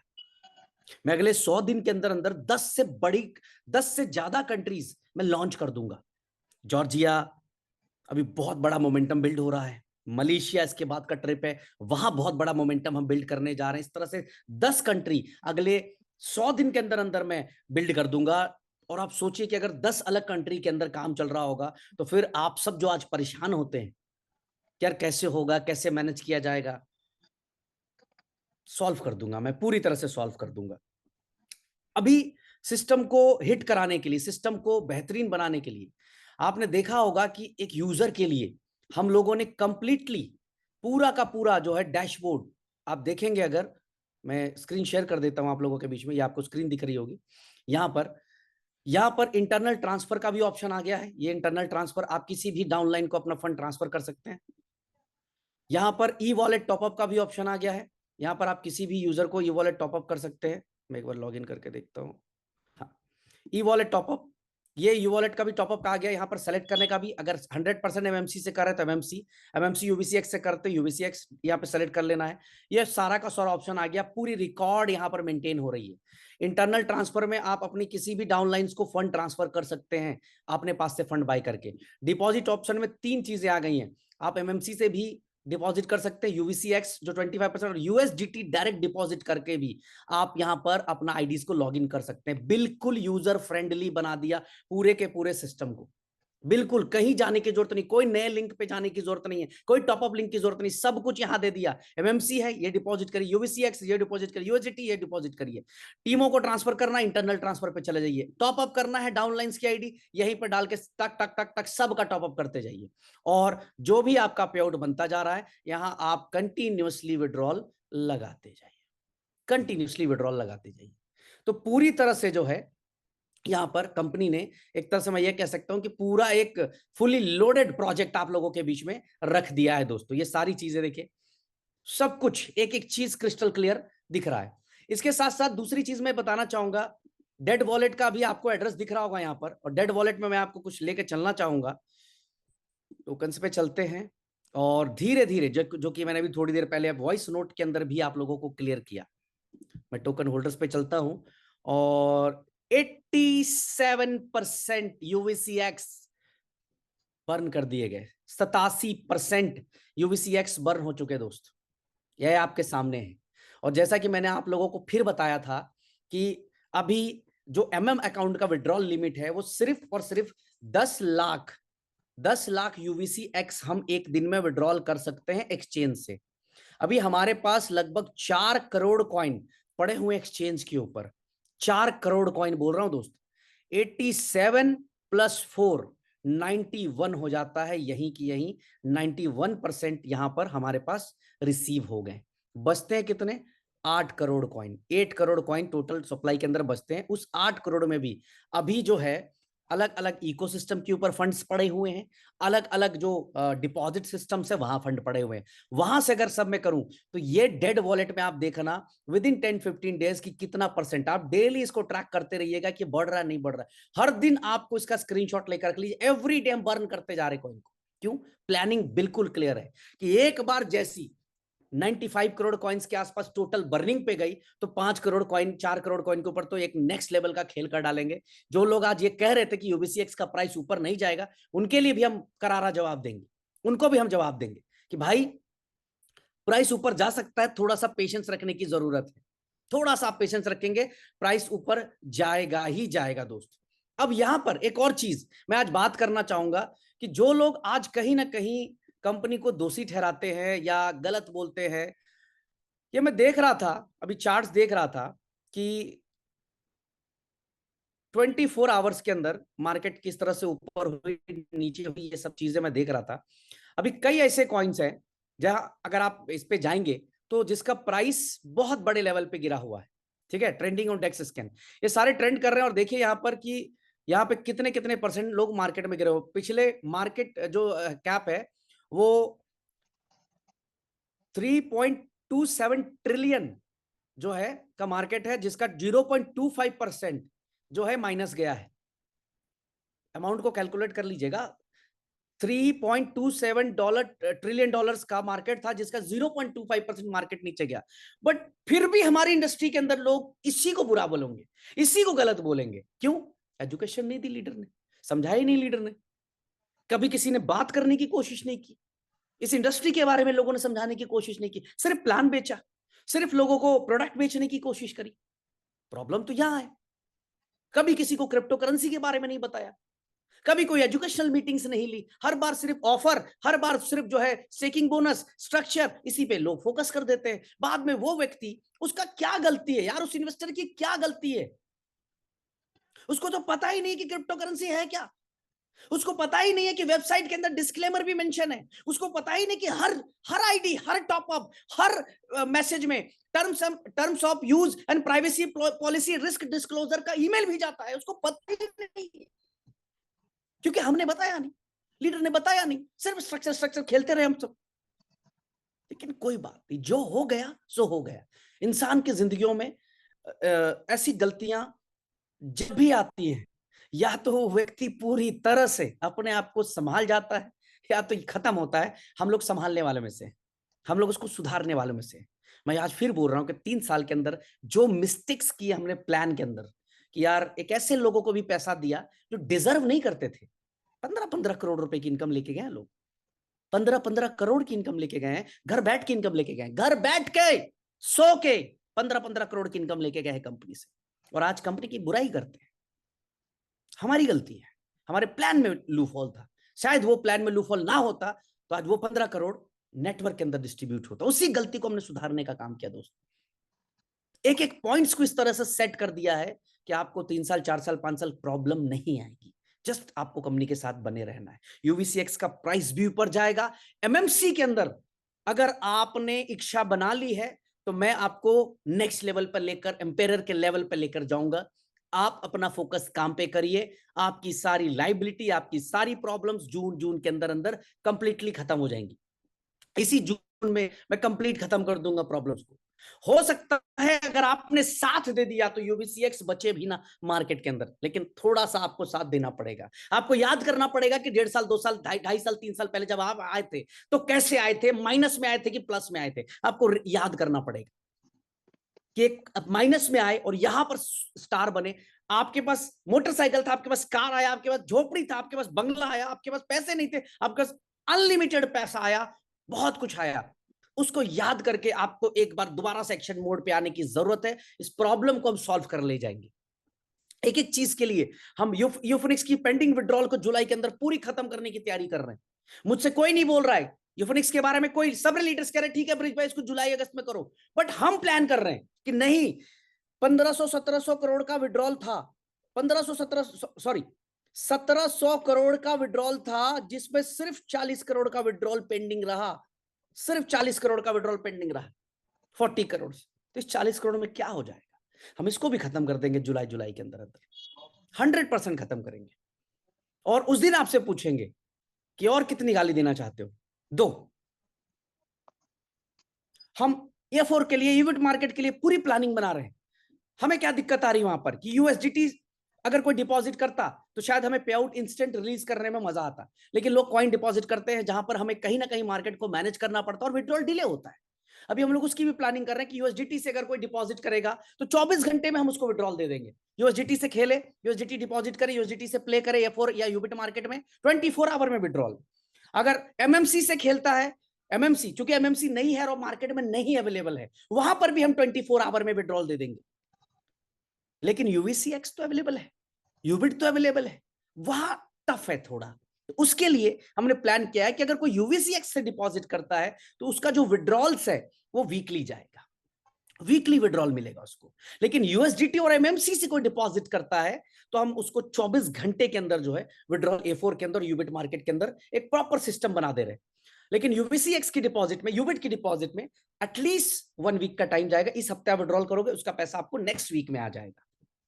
मैं अगले 100 दिन के अंदर अंदर 10 से ज्यादा कंट्रीज में लॉन्च कर दूंगा। जॉर्जिया अभी बहुत बड़ा मोमेंटम बिल्ड हो रहा है, मलेशिया इसके बाद का ट्रिप है, वहां बहुत बड़ा मोमेंटम हम बिल्ड करने जा रहे हैं। इस तरह से 10 कंट्री अगले 100 दिन के अंदर अंदर मैं बिल्ड कर दूंगा। और आप सोचिए कि अगर 10 अलग कंट्री के अंदर काम चल रहा होगा, तो फिर आप सब जो आज परेशान होते हैं यार कैसे होगा, कैसे मैनेज किया जाएगा, सॉल्व कर दूंगा, मैं पूरी तरह से सॉल्व कर दूंगा। अभी सिस्टम को हिट कराने के लिए, सिस्टम को बेहतरीन बनाने के लिए, आपने देखा होगा कि एक यूजर के लिए हम लोगों ने कंप्लीटली पूरा का पूरा जो है डैशबोर्ड, आप देखेंगे, अगर मैं स्क्रीन शेयर कर देता हूं आप लोगों के बीच में, ये आपको स्क्रीन दिख रही होगी, यहां पर इंटरनल ट्रांसफर का भी ऑप्शन आ गया है। ये इंटरनल ट्रांसफर, आप किसी भी डाउनलाइन को अपना फंड ट्रांसफर कर सकते हैं। यहां पर ई वॉलेट टॉपअप का भी ऑप्शन आ गया है, यहां पर आप किसी भी यूजर को ई वॉलेट टॉपअप कर सकते हैं। मैं एक बार लॉग इन करके देखता हूँ। हाँ, ई वॉलेट टॉपअप, ये ई वॉलेट का भी टॉपअप आ गया। यहाँ पर सेलेक्ट करने का भी, अगर 100% एमएमसी से कर रहे हैं तो एमएमसी, एमएमसी यूबीसीएक्स से करते यूबीसीएक्स यहाँ पे सेलेक्ट कर लेना है। ये सारा का सारा ऑप्शन आ गया, पूरी रिकॉर्ड यहाँ पर मेंटेन हो रही है। इंटरनल ट्रांसफर में आप अपनी किसी भी डाउनलाइंस को फंड ट्रांसफर कर सकते हैं अपने पास से फंड बाय करके। डिपॉजिट ऑप्शन में 3 चीजें आ गई हैं, आप एमएमसी से भी डिपॉजिट कर सकते हैं, यूवीसीएक्स जो 25% और यूएसडीटी डायरेक्ट डिपॉजिट करके भी आप यहां पर अपना आईडीज को लॉगिन कर सकते हैं। बिल्कुल यूजर फ्रेंडली बना दिया पूरे के पूरे सिस्टम को, बिल्कुल कहीं जाने की जरूरत नहीं, कोई नए लिंक पे जाने की जरूरत नहीं है, कोई टॉपअप लिंक की जरूरत नहीं, सब कुछ यहां दे दिया। एमएमसी है ये डिपॉजिट करिए, यूवीसीएक्स ये डिपॉजिट करिए, यूएसडीटी ये डिपॉजिट करिए। टीमों को ट्रांसफर करना, इंटरनल ट्रांसफर पे चले जाइए, टॉपअप करना है डाउनलाइंस की आईडी यहीं पर डाल के टक टक टक टक सब का टॉपअप करते जाइए, और जो भी आपका पे आउट बनता जा रहा है यहां आप कंटिन्यूअसली विड्रॉल लगाते जाइए, कंटिन्यूअसली विड्रॉल लगाते जाइए। तो पूरी तरह से जो है यहां पर कंपनी ने, एक तरह से मैं ये कह सकता हूं कि पूरा एक फुली लोडेड प्रोजेक्ट आप लोगों के बीच में रख दिया है दोस्तों। ये सारी चीजें देखिए, सब कुछ एक एक चीज क्रिस्टल क्लियर दिख रहा है। इसके साथ साथ दूसरी चीज मैं बताना चाहूंगा, डेड वॉलेट का भी आपको एड्रेस दिख रहा होगा यहां पर, और डेड वॉलेट में मैं आपको कुछ लेके चलना चाहूंगा। टोकन्स पे चलते हैं और धीरे धीरे जो कि मैंने अभी थोड़ी देर पहले वॉइस नोट के अंदर भी आप लोगों को क्लियर किया, मैं टोकन होल्डर्स पे चलता हूं और 87% यूवीसीएक्स बर्न कर दिए गए, 87% यूवीसीएक्स बर्न हो चुके दोस्त, यह आपके सामने है। और जैसा कि मैंने आप लोगों को फिर बताया था कि अभी जो एमएम अकाउंट का विड्रॉल लिमिट है वो सिर्फ और सिर्फ 10 लाख यूवीसी एक्स हम एक दिन में विड्रॉल कर सकते हैं एक्सचेंज से। अभी हमारे पास लगभग 4 करोड़ कॉइन पड़े हुए एक्सचेंज के ऊपर, 4 करोड़ कॉइन बोल रहा हूं दोस्त, 87 + 4 91 हो जाता है, यहीं की यहीं 91% यहां पर हमारे पास रिसीव हो गए। बचते हैं कितने? 8 crore coin, 8 crore coin total supply के अंदर बचते हैं। उस 8 करोड़ में भी अभी जो है अलग अलग इकोसिस्टम के ऊपर फंड्स पड़े हुए हैं, अलग अलग जो डिपॉजिट सिस्टम से वहां फंड पड़े हुए हैं। वहां से अगर सब मैं करूं तो ये डेड वॉलेट में आप देखना विद इन 10-15 डेज की कितना परसेंट, आप डेली इसको ट्रैक करते रहिएगा कि बढ़ रहा है नहीं बढ़ रहा है। हर दिन आपको इसका स्क्रीनशॉट लेकर रख लीजिए, एवरी डे हम बर्न करते जा रहे कॉइन को। क्यों? प्लानिंग बिल्कुल क्लियर है कि एक बार जैसी 95 करोड़ कॉइन्स के आसपास टोटल बर्निंग पे गई तो 5 करोड़ कॉइन 4 करोड़ कॉइन के ऊपर तो एक नेक्स्ट लेवल का खेल कर डालेंगे। जो लोग आज ये कह रहे थे कि यूबीसीएक्स का प्राइस ऊपर नहीं जाएगा, उनके लिए भी हम करारा जवाब देंगे, उनको भी हम जवाब देंगे कि भाई प्राइस ऊपर जा सकता है, थोड़ा सा पेशेंस रखने की जरूरत है। थोड़ा सा आप पेशेंस रखेंगे, प्राइस ऊपर जाएगा ही जाएगा दोस्त। अब यहां पर एक और चीज मैं आज बात करना चाहूंगा कि जो लोग आज कहीं ना कहीं कंपनी को दोषी ठहराते हैं या गलत बोलते हैं, ये मैं देख रहा था, अभी चार्ट्स देख रहा था कि 24 आवर्स के अंदर मार्केट किस तरह से ऊपर हुई नीचे हुई, ये सब चीजें मैं देख रहा था। अभी कई ऐसे कॉइन्स हैं जहां अगर आप इस पे जाएंगे तो जिसका प्राइस बहुत बड़े लेवल पे गिरा हुआ है। ठीक है, ट्रेंडिंग ऑन डेक्स स्कैन, ये सारे ट्रेंड कर रहे हैं और देखिए यहाँ पर कि यहाँ पे कितने कितने परसेंट लोग मार्केट में गिरे हुए। पिछले मार्केट जो कैप है वो 3.27 ट्रिलियन जो है का मार्केट है, जिसका 0.25% जो है माइनस गया है। अमाउंट को कैलकुलेट कर लीजिएगा, 3.27 डॉलर ट्रिलियन डॉलर्स का मार्केट था जिसका 0.25% मार्केट नीचे गया। बट फिर भी हमारी इंडस्ट्री के अंदर लोग इसी को बुरा बोलेंगे, इसी को गलत बोलेंगे। क्यों? एजुकेशन नहीं दी लीडर ने, समझाया नहीं लीडर ने, कभी किसी ने बात करने की कोशिश नहीं की, इस इंडस्ट्री के बारे में लोगों ने समझाने की कोशिश नहीं की, सिर्फ प्लान बेचा, सिर्फ लोगों को प्रोडक्ट बेचने की कोशिश करी। प्रॉब्लम तो यहां है। कभी किसी को क्रिप्टो करेंसी के बारे में नहीं बताया, कभी कोई एजुकेशनल मीटिंग्स नहीं ली, हर बार सिर्फ ऑफर, हर बार सिर्फ जो है स्टेकिंग बोनस स्ट्रक्चर, इसी पे लोग फोकस कर देते हैं। बाद में वो व्यक्ति, उसका क्या गलती है यार, उस इन्वेस्टर की क्या गलती है? उसको तो पता ही नहीं कि क्रिप्टो करेंसी है क्या, उसको पता ही नहीं है कि वेबसाइट के अंदर डिस्क्लेमर भी मेंशन है, उसको पता ही नहीं कि हर हर आईडी, हर टॉपअप, हर मैसेज में terms of use and privacy policy risk disclosure का ईमेल भी जाता है, उसको पता ही नहीं है। क्योंकि हमने बताया नहीं, लीडर ने बताया नहीं, सिर्फ स्ट्रक्चर स्ट्रक्चर खेलते रहे हम सब। लेकिन कोई बात नहीं, जो हो गया सो हो गया। इंसान की जिंदगियों में ऐसी गलतियां जब भी आती हैं, या तो वो व्यक्ति पूरी तरह से अपने आप को संभाल जाता है या तो खत्म होता है। हम लोग संभालने वाले में से, हम लोग उसको सुधारने वालों में से। मैं आज फिर बोल रहा हूं कि 3 साल के अंदर जो मिस्टेक्स किए हमने प्लान के अंदर, कि यार एक ऐसे लोगों को भी पैसा दिया जो डिजर्व नहीं करते थे। 15-15 करोड़ रुपए की इनकम लेके गए लोग, 15-15 करोड़ की इनकम लेके गए हैं, घर बैठ के इनकम लेके गए, घर बैठ के सो के 15-15 करोड़ की इनकम लेके गए हैं कंपनी से, और आज कंपनी की बुराई करते हैं। हमारी गलती है, हमारे प्लान में लूफॉल था। शायद वो प्लान में लूफॉल ना होता तो आज वो 15 करोड़ नेटवर्क के अंदर डिस्ट्रीब्यूट होता। उसी गलती को हमने सुधारने का काम किया दोस्तों। एक एक पॉइंट्स को इस तरह से सेट कर दिया है कि आपको 3 साल 4 साल 5 साल प्रॉब्लम नहीं आएगी। जस्ट आपको कंपनी के साथ बने रहना है। यूवीसीएक्स का प्राइस भी ऊपर जाएगा। एमएमसी के अंदर अगर आपने इच्छा बना ली है तो मैं आपको नेक्स्ट लेवल पर लेकर, एम्पेयर के लेवल पर लेकर जाऊंगा। आप अपना फोकस काम पे करिए, आपकी सारी लाइबिलिटी, आपकी सारी प्रॉब्लम्स जून के अंदर अंदर कंप्लीटली खत्म हो जाएंगी। इसी जून में मैं कंप्लीट खत्म कर दूंगा प्रॉब्लम्स को। हो सकता है अगर आपने साथ दे दिया तो यूबीसीएक्स बचे भी ना मार्केट के अंदर, लेकिन थोड़ा सा आपको साथ देना पड़ेगा। आपको याद करना पड़ेगा कि 1.5 साल 2 साल 2.5 साल 3 साल पहले जब आप आए थे तो कैसे आए थे, माइनस में आए थे कि प्लस में आए थे, आपको याद करना पड़ेगा कि एक माइनस में आए और यहां पर स्टार बने। आपके पास मोटरसाइकिल था, आपके पास कार आया, आपके पास झोपड़ी था, आपके पास बंगला आया, आपके पास पैसे नहीं थे, आपके पास अनलिमिटेड पैसा आया, बहुत कुछ आया। उसको याद करके आपको एक बार दोबारा से एक्शन मोड पे आने की जरूरत है। इस प्रॉब्लम को हम सॉल्व कर ले जाएंगे। एक एक चीज के लिए हम यूफोनिक्स की पेंडिंग विड्रॉल को जुलाई के अंदर पूरी खत्म करने की तैयारी कर रहे हैं। मुझसे कोई नहीं बोल रहा है यूफोनिक्स के बारे में, कोई सब लीडर्स कह रहे हैं ठीक है ब्रिज भाई इसको जुलाई अगस्त में करो, बट हम प्लान कर रहे हैं कि नहीं, 1500-1700 करोड़ का विड्रॉल था, 1700 करोड़ का विड्रॉल था, जिसमें सिर्फ 40 करोड़ का विड्रॉल पेंडिंग रहा, सिर्फ 40 करोड़ का विड्रॉल पेंडिंग रहा 40 करोड़ से। तो इस 40 करोड़ में क्या हो जाएगा, हम इसको भी खत्म कर देंगे जुलाई के अंदर अंदर, 100% खत्म करेंगे। और उस दिन आपसे पूछेंगे कि और कितनी गाली देना चाहते हो, दो। हम F4 के लिए, यूबिट मार्केट के लिए पूरी प्लानिंग बना रहे हैं। हमें क्या दिक्कत आ रही है वहां पर कि यूएसडीटी अगर कोई डिपॉजिट करता तो शायद हमें पे आउट इंस्टेंट रिलीज करने में मजा आता, लेकिन लोग कॉइन डिपॉजिट करते हैं जहां पर हमें कहीं ना कहीं मार्केट को मैनेज करना पड़ता है और विड्रॉल डिले होता है। अभी हम लोग उसकी भी प्लानिंग कर रहे हैं कि यूएसडीटी से अगर कोई डिपॉजिट करेगा तो 24 घंटे में हम उसको विड्रॉल दे देंगे। यूएसडीटी से खेले, यूएसडीटी डिपॉजिट करे, यूएसडीटी से प्ले करे F4 या यूबिट मार्केट में 24 आवर में विड्रॉल। अगर एमएमसी से खेलता है, एमएमसी चूंकि एमएमसी नहीं है और मार्केट में नहीं अवेलेबल है, वहां पर भी हम 24 आवर में विड्रॉल दे देंगे। लेकिन यूवीसीएक्स तो अवेलेबल है, यूबिट तो अवेलेबल है, वहां टफ है थोड़ा। तो उसके लिए हमने प्लान किया है कि अगर कोई यूवीसीएक्स से डिपॉजिट करता है तो उसका जो विड्रॉल्स है वो वीकली जाएगा, वीकली विड्रॉल मिलेगा उसको। लेकिन यूएसडीटी और एमएमसी से कोई डिपॉजिट करता है तो हम उसको 24 घंटे के अंदर जो है विड्रॉल A4 के अंदर, यूबिट मार्केट के अंदर एक प्रॉपर सिस्टम बना दे रहे हैं। लेकिन यूवीसीएक्स की डिपॉजिट में, यूबिट की डिपॉजिट में एटलीस्ट 1 वीक का टाइम जाएगा। इस हफ्ते आप विड्रॉल करोगे, उसका पैसा आपको नेक्स्ट वीक में आ जाएगा।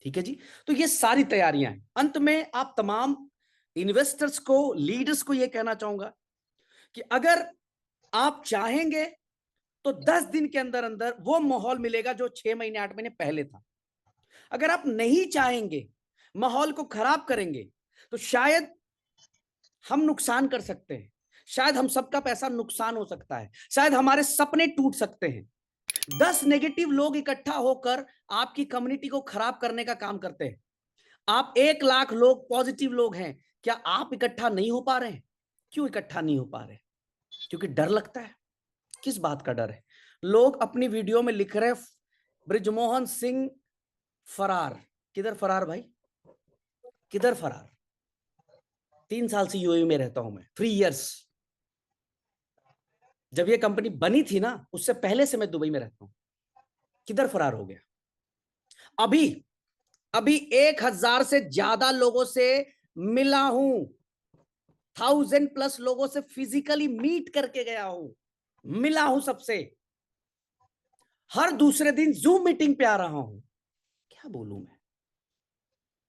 ठीक है जी। तो ये सारी तैयारियां हैं। अंत में आप तमाम इन्वेस्टर्स को, लीडर्स को यह कहना चाहूंगा कि अगर आप चाहेंगे तो 10 दिन के अंदर अंदर वो माहौल मिलेगा जो 6 महीने 8 महीने पहले था। अगर आप नहीं चाहेंगे, माहौल को खराब करेंगे, तो शायद हम नुकसान कर सकते हैं, शायद हम सबका पैसा नुकसान हो सकता है, शायद हमारे सपने टूट सकते हैं। 10 नेगेटिव लोग इकट्ठा होकर आपकी कम्युनिटी को खराब करने का काम करते हैं। आप 1 लाख लोग पॉजिटिव लोग हैं, क्या आप इकट्ठा नहीं हो पा रहे हैं? क्यों इकट्ठा नहीं हो पा रहे? क्योंकि डर लगता है। किस बात का डर है? लोग अपनी वीडियो में लिख रहे हैं बृजमोहन सिंह फरार। किधर फरार भाई, किधर फरार? 3 साल से यूएई में रहता हूं मैं, 3 इयर्स। जब ये कंपनी बनी थी ना, उससे पहले से मैं दुबई में रहता हूं। किधर फरार हो गया? अभी अभी 1000 से ज्यादा लोगों से मिला हूं, 1000+ लोगों से फिजिकली मीट करके गया हूं, मिला हूं सबसे। हर दूसरे दिन जूम मीटिंग पे आ रहा हूं। क्या बोलूं मैं?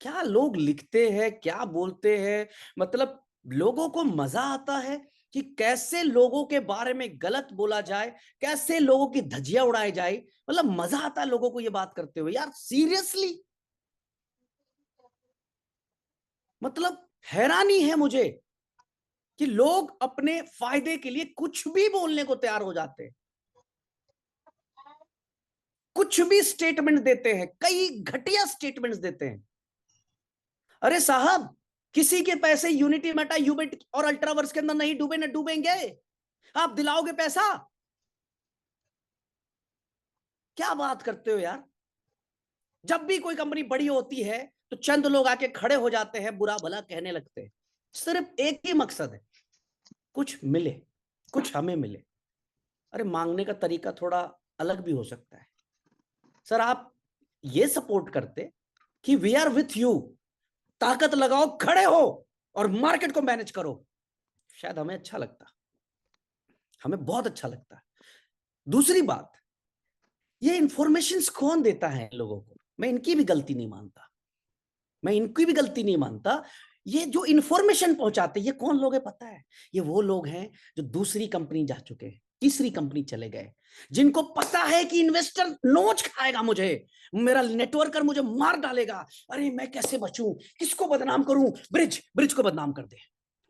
क्या लोग लिखते हैं, क्या बोलते हैं, मतलब लोगों को मजा आता है कि कैसे लोगों के बारे में गलत बोला जाए, कैसे लोगों की धज्जियां उड़ाई जाए। मतलब मजा आता है लोगों को ये बात करते हुए। यार सीरियसली, मतलब हैरानी है मुझे कि लोग अपने फायदे के लिए कुछ भी बोलने को तैयार हो जाते हैं, कुछ भी स्टेटमेंट देते हैं, कई घटिया स्टेटमेंट्स देते हैं। अरे साहब, किसी के पैसे यूनिटी मेटा, यूबिट और अल्ट्रावर्स के अंदर नहीं डूबे, न डूबेंगे। आप दिलाओगे पैसा? क्या बात करते हो यार? जब भी कोई कंपनी बड़ी होती है तो चंद लोग आके खड़े हो जाते हैं, बुरा भला कहने लगते हैं। सिर्फ एक ही मकसद है, कुछ मिले, कुछ हमें मिले। अरे मांगने का तरीका थोड़ा अलग भी हो सकता है। सर आप ये सपोर्ट करते कि वी आर विथ यू, ताकत लगाओ, खड़े हो और मार्केट को मैनेज करो, शायद हमें अच्छा लगता, हमें बहुत अच्छा लगता। दूसरी बात, ये इंफॉर्मेशन कौन देता है लोगों को? मैं इनकी भी गलती नहीं मानता, मैं इनकी भी गलती नहीं मानता। ये जो इंफॉर्मेशन पहुंचाते, ये कौन लोग है पता है? ये वो लोग हैं जो दूसरी कंपनी जा चुके हैं, तीसरी कंपनी चले गए, जिनको पता है कि इन्वेस्टर नोच खाएगा मुझे, मेरा नेटवर्कर मुझे मार डालेगा। अरे मैं कैसे बचूं, किसको बदनाम करूं? ब्रिज, ब्रिज को बदनाम कर दे,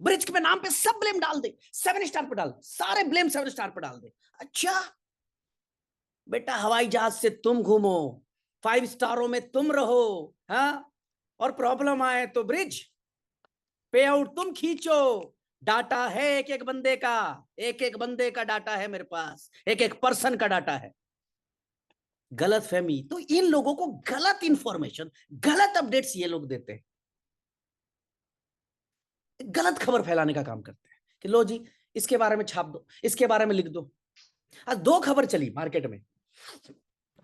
ब्रिज के नाम पे सब ब्लेम डाल दे, 7 स्टार पे डाल, सारे ब्लेम 7 स्टार पे डाल दे। अच्छा बेटा, हवाई जहाज से तुम घूमो, 5 स्टारों में तुम रहो, हाँ, और प्रॉब्लम आए तो ब्रिज पे आउट तुम खींचो। डाटा है एक एक बंदे का, एक एक बंदे का डाटा है मेरे पास, एक एक पर्सन का डाटा है। गलत फहमी तो इन लोगों को, गलत इंफॉर्मेशन, गलत अपडेट्स ये लोग देते हैं, गलत खबर फैलाने का काम करते हैं कि लो जी इसके बारे में छाप दो, इसके बारे में लिख दो। आज 2 खबर चली मार्केट में,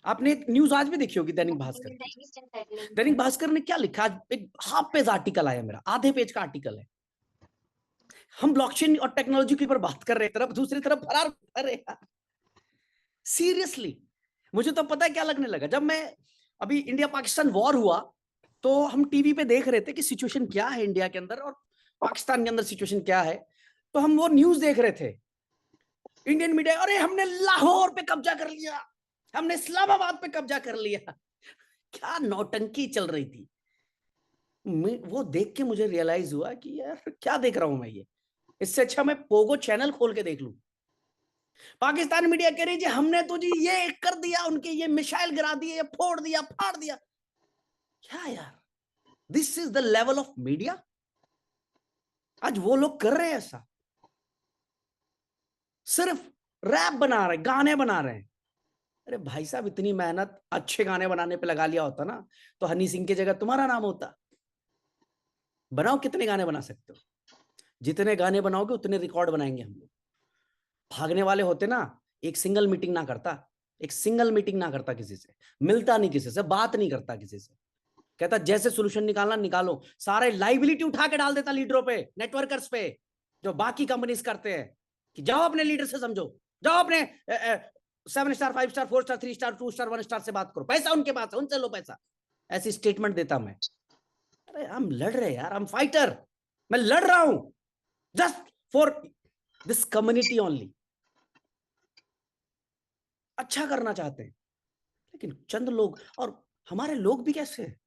आपने एक न्यूज आज भी देखी होगी, दैनिक भास्कर। दैनिक भास्कर ने क्या लिखा आज? एक हाफ पेज आर्टिकल आया मेरा, आधे पेज का आर्टिकल है। हम ब्लॉकचेन और टेक्नोलॉजी के ऊपर बात कर रहे हैं, तरफ दूसरी तरफ फरार। अरे यार सीरियसली, मुझे तो पता है क्या लगने लगा, जब मैं अभी इंडिया पाकिस्तान वॉर हुआ तो हम टीवी पे देख रहे थे कि सिचुएशन क्या है इंडिया के अंदर, और पाकिस्तान के अंदर सिचुएशन क्या है, तो हम वो न्यूज देख रहे थे, इंडियन मीडिया, अरे हमने लाहौर पे कब्जा कर लिया, हमने इस्लामाबाद पे कब्जा कर लिया। क्या नौटंकी चल रही थी। वो देख के मुझे रियलाइज हुआ कि यार क्या देख रहा हूं मैं ये, इससे अच्छा मैं पोगो चैनल खोल के देख लूं। पाकिस्तान मीडिया कह रही जी हमने तो जी ये कर दिया, उनके ये मिसाइल गिरा दिए, फोड़ दिया, फाड़ दिया। क्या यार, this is the level of media. आज वो लोग कर रहे हैं ऐसा, सिर्फ रैप बना रहे, गाने बना रहे हैं। अरे भाई साहब, इतनी मेहनत अच्छे गाने बनाने पे लगा लिया होता ना, तो हनी सिंह की जगह तुम्हारा नाम होता। बनाओ, कितने गाने बना सकते हो, जितने गाने बनाओगे उतने रिकॉर्ड बनाएंगे हम लोग। भागने वाले होते ना, एक सिंगल मीटिंग ना करता, एक सिंगल मीटिंग ना करता किसी से, मिलता नहीं किसी से, बात नहीं करता किसी से, कहता जैसे सोल्यूशन निकालना निकालो, सारे लाइबिलिटी उठा के डाल देता लीडरों पे, नेटवर्कर्स पे, जो बाकी कंपनीज करते हैं कि जाओ अपने लीडर से समझो, जाओ अपने 7 star 5 star 4 star 3 star 2 star 1 star से बात करो, पैसा उनके पास है, उनसे लो पैसा। ऐसी स्टेटमेंट देता मैं। अरे हम लड़ रहे यार, हम फाइटर, मैं लड़ रहा हूं just for this community only. अच्छा करना चाहते हैं, लेकिन चंद लोग, और हमारे लोग भी कैसे हैं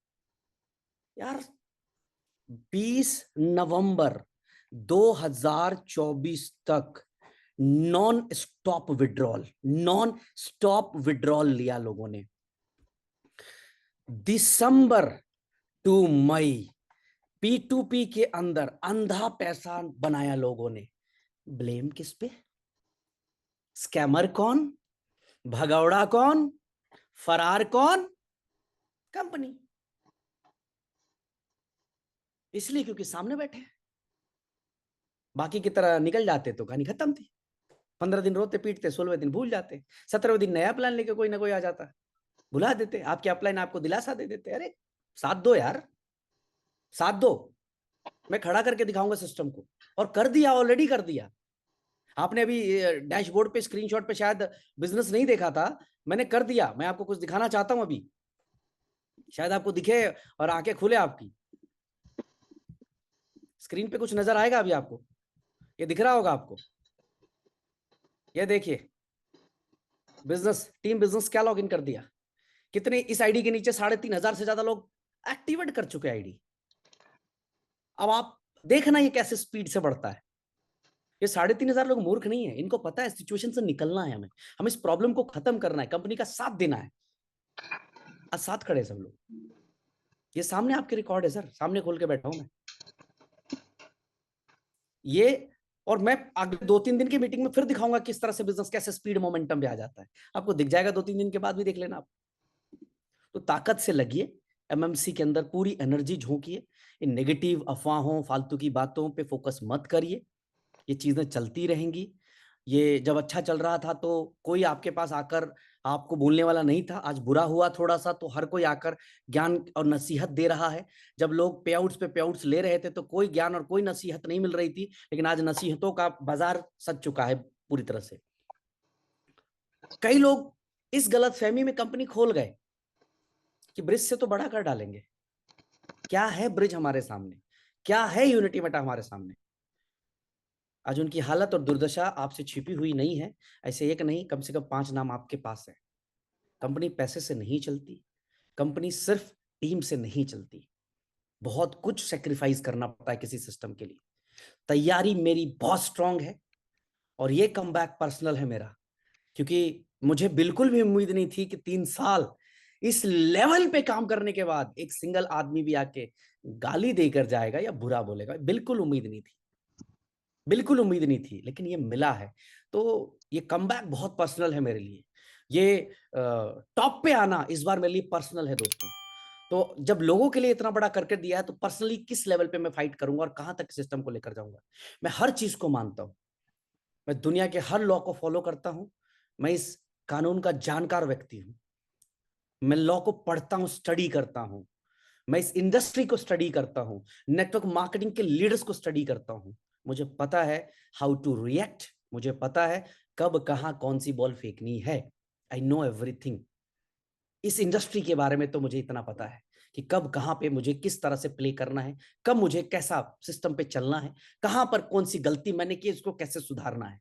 यार। 20 नवंबर 2024 तक नॉन स्टॉप विड्रॉल लिया लोगों ने। दिसंबर टू मई P2P के अंदर अंधा पैसा बनाया लोगों ने। ब्लेम किस पे? स्कैमर कौन, भगौड़ा कौन, फरार कौन? कंपनी। इसलिए क्योंकि सामने बैठे, बाकी की तरह निकल जाते तो कहानी खत्म थी। 15 दिन रोते पीटते, 16वें दिन भूल जाते, 17वें दिन नया प्लान लेके कोई ना कोई आ जाता, भुला देते, आपके अपलाइन आपको दिलासा दे देते, अरे साथ दो यार, साथ दो, मैं खड़ा करके दिखाऊंगा सिस्टम को। और कर दिया, ऑलरेडी कर दिया। आपने अभी डैशबोर्ड पे स्क्रीनशॉट पे शायद बिजनेस नहीं देखा था, मैंने कर दिया। मैं आपको कुछ दिखाना चाहता हूं अभी, शायद आपको दिखे और आंखें खुले आपकी। स्क्रीन पे कुछ नजर आएगा अभी आपको, ये दिख रहा होगा आपको, ये देखिए, बिजनेस टीम बिजनेस क्या लॉग इन कर दिया। कितने इस आईडी के नीचे 3,500 से ज्यादा लोग एक्टिवेट कर चुके आईडी। अब आप देखना ये कैसे स्पीड से बढ़ता है। ये 3,500 लोग मूर्ख नहीं है, इनको पता है सिचुएशन से निकलना है, हमें इस प्रॉब्लम को खत्म करना है, कंपनी का साथ देना है। आज साथ खड़े सब लोग, ये सामने आपके रिकॉर्ड है सर, सामने खोल के बैठा हूं मैं ये। और मैं अगले 2-3 दिन की मीटिंग में फिर दिखाऊंगा किस तरह से बिजनेस कैसे स्पीड मोमेंटम पे आ जाता है। आपको दिख जाएगा, 2-3 दिन के बाद भी देख लेना आप। तो ताकत से लगिए, एमएमसी के अंदर पूरी एनर्जी झोंकिए, इन नेगेटिव अफवाहों फालतू की बातों पे फोकस मत करिए। ये चीजें चलती रहेंगी। ये जब अच्छा चल रहा था तो कोई आपके पास आकर आपको बोलने वाला नहीं था, आज बुरा हुआ थोड़ा सा तो हर कोई आकर ज्ञान और नसीहत दे रहा है। जब लोग पे आउट्स पे पे आउट्स ले रहे थे तो कोई ज्ञान और कोई नसीहत नहीं मिल रही थी, लेकिन आज नसीहतों का बाजार सज चुका है पूरी तरह से। कई लोग इस गलत फहमी में कंपनी खोल गए कि ब्रिज से तो बड़ा कर डालेंगे। क्या है ब्रिज हमारे सामने, क्या है यूनिटी मेटा हमारे सामने। आज उनकी हालत और दुर्दशा आपसे छिपी हुई नहीं है। ऐसे एक नहीं, कम से कम 5 नाम आपके पास है। कंपनी पैसे से नहीं चलती, कंपनी सिर्फ टीम से नहीं चलती, बहुत कुछ सेक्रीफाइस करना पड़ता है किसी सिस्टम के लिए। तैयारी मेरी बहुत स्ट्रांग है और ये कमबैक पर्सनल है मेरा, क्योंकि मुझे बिल्कुल भी उम्मीद नहीं थी कि 3 साल इस लेवल पे काम करने के बाद एक सिंगल आदमी भी आके गाली देकर जाएगा या बुरा बोलेगा। बिल्कुल उम्मीद नहीं थी, बिल्कुल उम्मीद नहीं थी, लेकिन ये मिला है। तो ये कमबैक बहुत पर्सनल है मेरे लिए। ये टॉप पे आना इस बार मेरे लिए पर्सनल है दोस्तों। तो जब लोगों के लिए इतना बड़ा करके दिया है तो पर्सनली किस लेवल पे मैं फाइट करूंगा और कहां तक सिस्टम को लेकर जाऊंगा। मैं हर चीज को मानता हूं, मैं दुनिया के हर लॉ को फॉलो करता हूं, मैं इस कानून का जानकार व्यक्ति हूं, मैं लॉ को पढ़ता हूं, स्टडी करता हूं, मैं इस इंडस्ट्री को स्टडी करता हूं, नेटवर्क मार्केटिंग के लीडर्स को स्टडी करता हूं। मुझे पता है हाउ टू रिएक्ट, मुझे पता है कब कहां कौन सी बॉल फेंकनी है। I know everything. इस इंडस्ट्री के बारे में तो मुझे इतना पता है कि कि कब कहाँ पे मुझे किस तरह से प्ले करना है, कब मुझे कैसा सिस्टम पे चलना है, कहाँ पर कौन सी गलती मैंने की, इसको कैसे सुधारना है।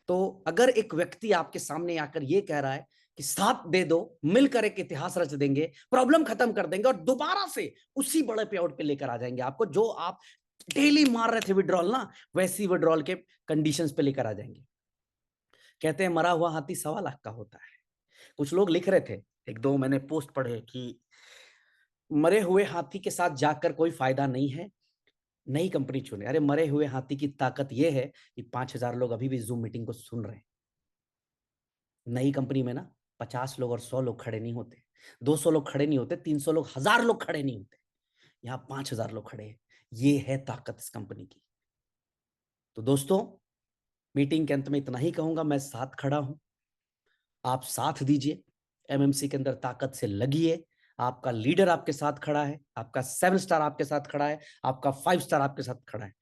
तो अगर एक व्यक्ति आपके सामने आकर ये कह रहा है कि साथ दे दो, मिलकर एक इतिहास रच देंगे, प्रॉब्लम खत्म कर देंगे और दोबारा से उसी बड़े पे आउट पे लेकर आ जाएंगे आपको, जो आप डेली मार रहे थे विड्रॉल ना, वैसी विड्रॉल के कंडीशंस पे लेकर आ जाएंगे। कहते हैं मरा हुआ हाथी 1.25 लाख का होता है। कुछ लोग लिख रहे थे, एक दो मैंने पोस्ट पढ़े कि मरे हुए हाथी के साथ जाकर कोई फायदा नहीं है, नई कंपनी चुने। अरे मरे हुए हाथी की ताकत यह है कि 5,000 लोग अभी भी जूम मीटिंग को सुन रहे हैं। नई कंपनी में ना 50 लोग और 100 लोग खड़े नहीं होते, 200 लोग खड़े नहीं होते, 300 लोग, 1,000 लोग खड़े नहीं होते। यहाँ 5,000 लोग खड़े हैं। ये है ताकत इस कंपनी की। तो दोस्तों, मीटिंग के अंत में इतना ही कहूंगा, मैं साथ खड़ा हूं, आप साथ दीजिए, एमएमसी के अंदर ताकत से लगिए। आपका लीडर आपके साथ खड़ा है, आपका 7 स्टार आपके साथ खड़ा है, आपका 5 स्टार आपके साथ खड़ा है।